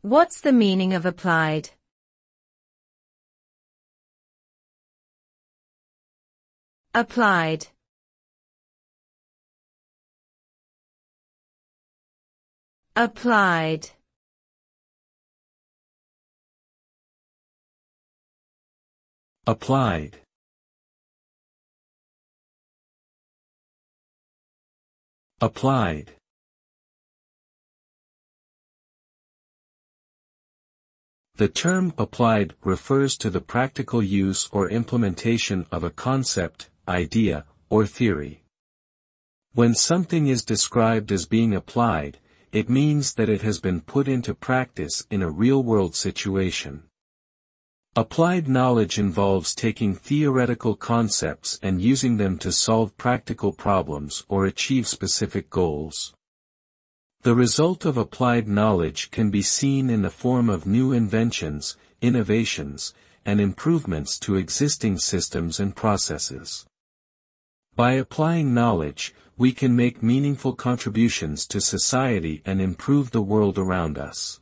What's the meaning of applied? Applied. Applied. Applied. Applied. The term applied refers to the practical use or implementation of a concept, idea, or theory. When something is described as being applied, it means that it has been put into practice in a real-world situation. Applied knowledge involves taking theoretical concepts and using them to solve practical problems or achieve specific goals. The result of applied knowledge can be seen in the form of new inventions, innovations, and improvements to existing systems and processes. By applying knowledge, we can make meaningful contributions to society and improve the world around us.